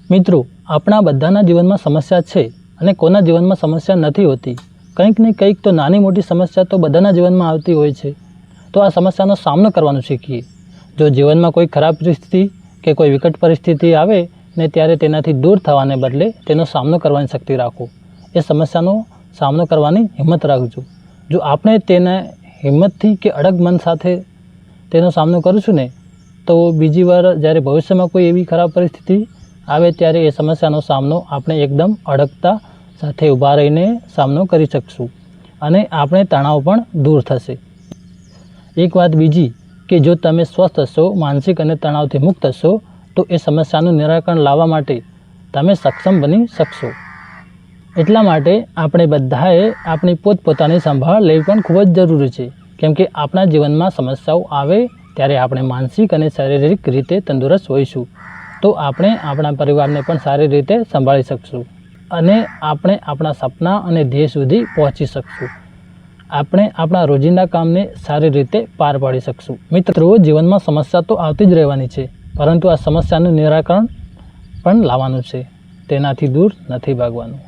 મિત્રો, આપણા બધાના જીવનમાં સમસ્યા છે અને કોના જીવનમાં સમસ્યા નથી હોતી। કંઈક ને કંઈક તો નાની મોટી સમસ્યા તો બધાના જીવનમાં આવતી હોય છે। તો આ સમસ્યાનો સામનો કરવાનું શીખીએ। જો જીવનમાં કોઈ ખરાબ પરિસ્થિતિ કે કોઈ વિકટ પરિસ્થિતિ આવે ને ત્યારે તેનાથી દૂર થવાને બદલે તેનો સામનો કરવાની શક્તિ રાખો। એ સમસ્યાનો સામનો કરવાની હિંમત રાખજો। જો આપણે તેને હિંમતથી કે અડગ મન સાથે તેનો સામનો કરીશું ને તો બીજી વાર જ્યારે ભવિષ્યમાં કોઈ એવી ખરાબ પરિસ્થિતિ આવે ત્યારે એ સમસ્યાનો સામનો આપણે એકદમ અડગતા સાથે ઊભા રહીને સામનો કરી શકશું અને આપણે તણાવ પણ દૂર થશે। એક વાત બીજી કે જો તમે સ્વસ્થ હશો, માનસિક અને તણાવથી મુક્ત હશો તો એ સમસ્યાનું નિરાકરણ લાવવા માટે તમે સક્ષમ બની શકશો। એટલા માટે આપણે બધાએ આપણી પોતપોતાની સંભાળ લેવી પણ ખૂબ જ જરૂરી છે, કેમ કે આપણા જીવનમાં સમસ્યાઓ આવે ત્યારે આપણે માનસિક અને શારીરિક રીતે તંદુરસ્ત હોઈશું તો આપણે આપણા પરિવારને પણ સારી રીતે સંભાળી શકશું અને આપણે આપણા સપના અને ધ્યેય સુધી પહોંચી શકશું। આપણે આપણા રોજિંદા કામને સારી રીતે પાર પાડી શકશું। મિત્રો, જીવનમાં સમસ્યા તો આવતી જ રહેવાની છે, પરંતુ આ સમસ્યાનું નિરાકરણ પણ લાવવાનું છે, તેનાથી દૂર નથી ભાગવાનું।